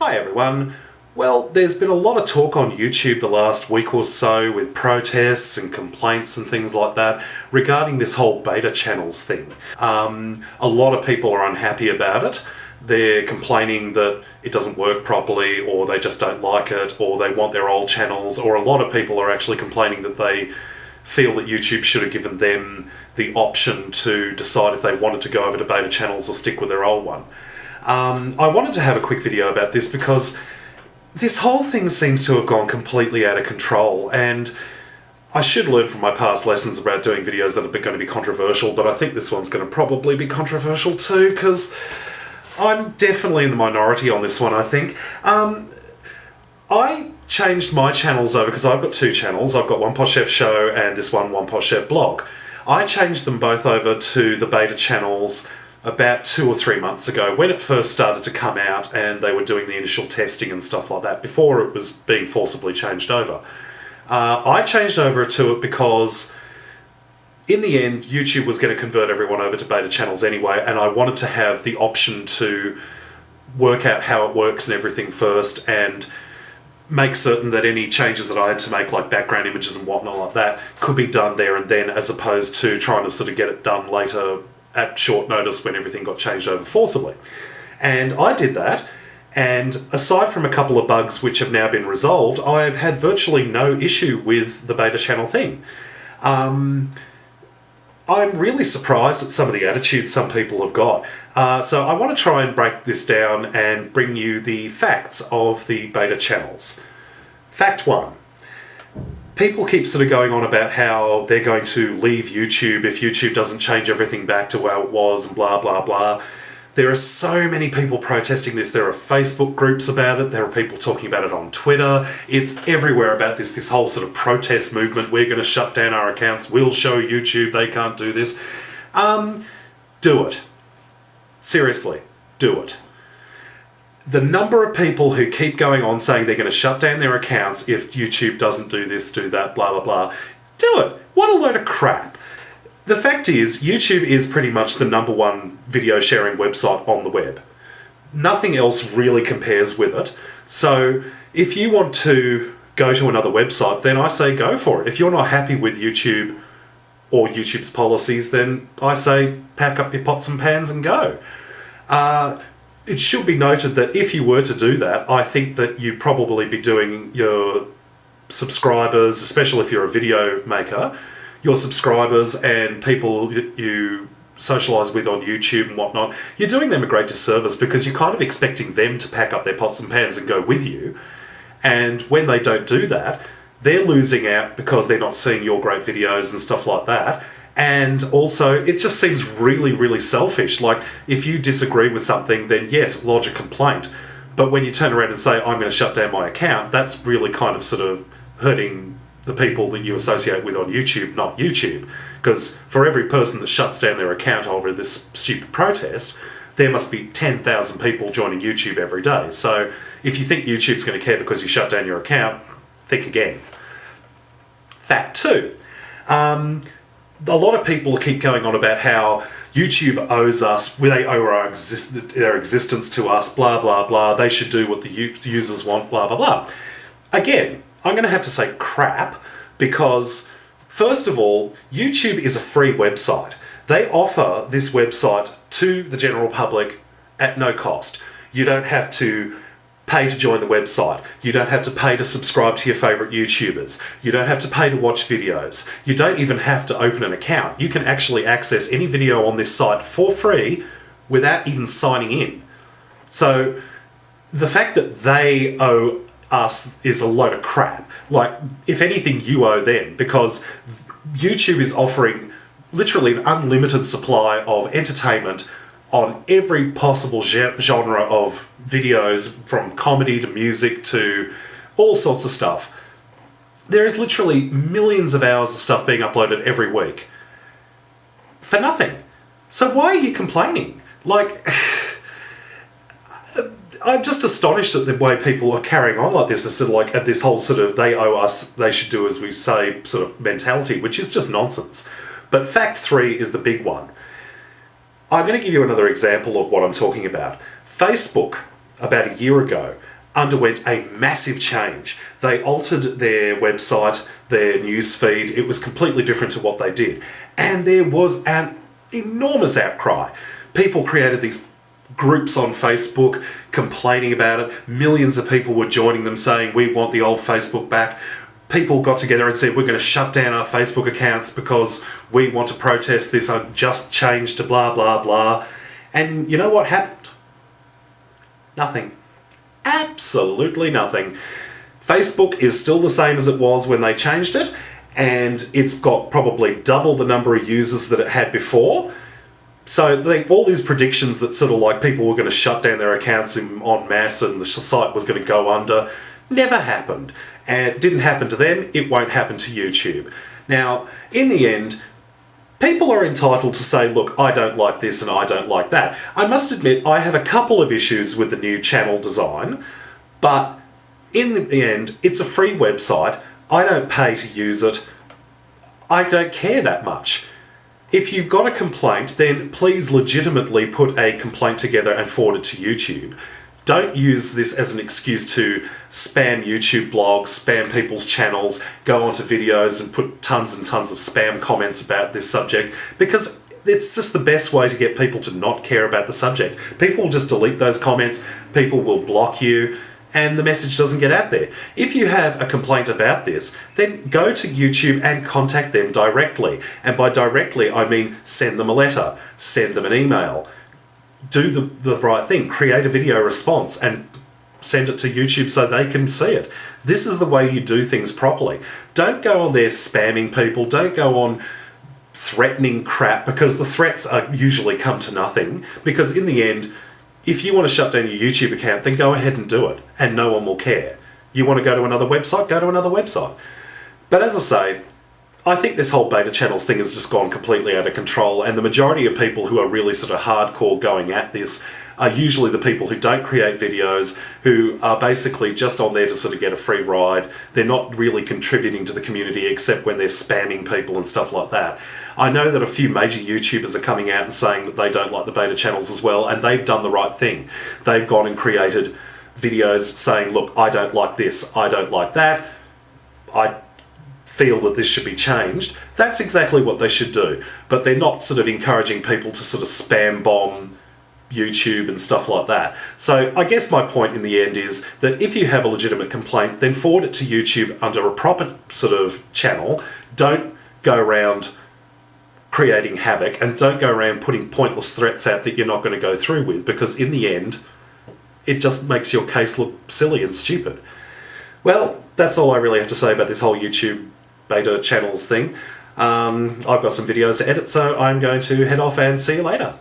Hi everyone. Well, there's been a lot of talk on YouTube the last week or so with protests and complaints and things like that regarding this whole beta channels thing. A lot of people are unhappy about it. They're complaining that it doesn't work properly, or they just don't like it, or they want their old channels, or a lot of people are actually complaining that they feel that YouTube should have given them the option to decide if they wanted to go over to beta channels or stick with their old one. I wanted to have a quick video about this because this whole thing seems to have gone completely out of control, and I should learn from my past lessons about doing videos that are going to be controversial, but I think this one's going to probably be controversial too, because I'm definitely in the minority on this one, I think. I changed my channels over because I've got two channels. I've got One Pot Chef Show and this one Pot Chef Blog. I changed them both over to the beta channels about 2 or 3 months ago when it first started to come out and they were doing the initial testing and stuff like that before it was being forcibly changed over. I changed over to it because in the end YouTube was going to convert everyone over to beta channels anyway, and I wanted to have the option to work out how it works and everything first and make certain that any changes that I had to make, like background images and whatnot like that, could be done there and then, as opposed to trying to sort of get it done later at short notice when everything got changed over forcibly. And I did that, and aside from a couple of bugs which have now been resolved, I've had virtually no issue with the beta channel thing. I'm really surprised at some of the attitudes some people have got. So I want to try and break this down and bring you the facts of the beta channels. Fact 1. People keep sort of going on about how they're going to leave YouTube if YouTube doesn't change everything back to how it was and blah, blah, blah. There are so many people protesting this. There are Facebook groups about it. There are people talking about it on Twitter. It's everywhere about this whole sort of protest movement. We're going to shut down our accounts. We'll show YouTube they can't do this. Do it. Seriously, do it. The number of people who keep going on saying they're going to shut down their accounts if YouTube doesn't do this, do that, blah, blah, blah. Do it. What a load of crap. The fact is, YouTube is pretty much the #1 video sharing website on the web. Nothing else really compares with it. So if you want to go to another website, then I say go for it. If you're not happy with YouTube or YouTube's policies, then I say pack up your pots and pans and go. It should be noted that if you were to do that, I think that you'd probably be doing your subscribers, especially if you're a video maker, your subscribers and people that you socialise with on YouTube and whatnot, you're doing them a great disservice because you're kind of expecting them to pack up their pots and pans and go with you. And when they don't do that, they're losing out because they're not seeing your great videos and stuff like that. And also, it just seems really, really selfish. Like, if you disagree with something, then yes, lodge a complaint. But when you turn around and say, I'm going to shut down my account, that's really kind of sort of hurting the people that you associate with on YouTube, not YouTube. Because for every person that shuts down their account over this stupid protest, there must be 10,000 people joining YouTube every day. So if you think YouTube's going to care because you shut down your account, think again. Fact 2. A lot of people keep going on about how YouTube owes us, they owe their existence to us, blah, blah, blah. They should do what the users want, blah, blah, blah. Again, I'm going to have to say crap because, first of all, YouTube is a free website. They offer this website to the general public at no cost. You don't have to pay to join the website. You don't have to pay to subscribe to your favourite YouTubers. You don't have to pay to watch videos. You don't even have to open an account. You can actually access any video on this site for free without even signing in. So the fact that they owe us is a load of crap. Like, if anything, you owe them, because YouTube is offering literally an unlimited supply of entertainment on every possible genre of videos, from comedy to music to all sorts of stuff. There is literally millions of hours of stuff being uploaded every week for nothing. So why are you complaining? Like, I'm just astonished at the way people are carrying on like this. It's sort of like at this whole sort of they owe us, they should do as we say sort of mentality, which is just nonsense. But fact 3 is the big one. I'm going to give you another example of what I'm talking about. Facebook, about a year ago, underwent a massive change. They altered their website, their news feed. It was completely different to what they did. And there was an enormous outcry. People created these groups on Facebook complaining about it. Millions of people were joining them saying, we want the old Facebook back. People got together and said, we're going to shut down our Facebook accounts because we want to protest this unjust change to blah, blah, blah. And you know what happened? Nothing. Absolutely nothing. Facebook is still the same as it was when they changed it, and it's got probably double the number of users that it had before. So all these predictions that sort of like people were going to shut down their accounts en masse and the site was going to go under never happened. And it didn't happen to them, it won't happen to YouTube. Now, in the end, people are entitled to say, look, I don't like this and I don't like that. I must admit, I have a couple of issues with the new channel design, but in the end, it's a free website. I don't pay to use it. I don't care that much. If you've got a complaint, then please legitimately put a complaint together and forward it to YouTube. Don't use this as an excuse to spam YouTube blogs, spam people's channels, go onto videos and put tons and tons of spam comments about this subject, because it's just the best way to get people to not care about the subject. People will just delete those comments, people will block you, and the message doesn't get out there. If you have a complaint about this, then go to YouTube and contact them directly. And by directly, I mean send them a letter, send them an email, do the right thing, create a video response and send it to YouTube so they can see it. This is the way you do things properly. Don't go on there spamming people, don't go on threatening crap, because the threats are usually come to nothing, because in the end, if you want to shut down your YouTube account, then go ahead and do it, and no one will care. You want to go to another website, go to another website. But as I say, I think this whole beta channels thing has just gone completely out of control, and the majority of people who are really sort of hardcore going at this are usually the people who don't create videos, who are basically just on there to sort of get a free ride. They're not really contributing to the community except when they're spamming people and stuff like that. I know that a few major YouTubers are coming out and saying that they don't like the beta channels as well, and they've done the right thing. They've gone and created videos saying, look, I don't like this, I don't like that, I feel that this should be changed. That's exactly what they should do. But they're not sort of encouraging people to sort of spam bomb YouTube and stuff like that. So I guess my point in the end is that if you have a legitimate complaint, then forward it to YouTube under a proper sort of channel. Don't go around creating havoc, and don't go around putting pointless threats out that you're not going to go through with, because in the end, it just makes your case look silly and stupid. Well, that's all I really have to say about this whole YouTube beta channels thing. I've got some videos to edit, so I'm going to head off and see you later.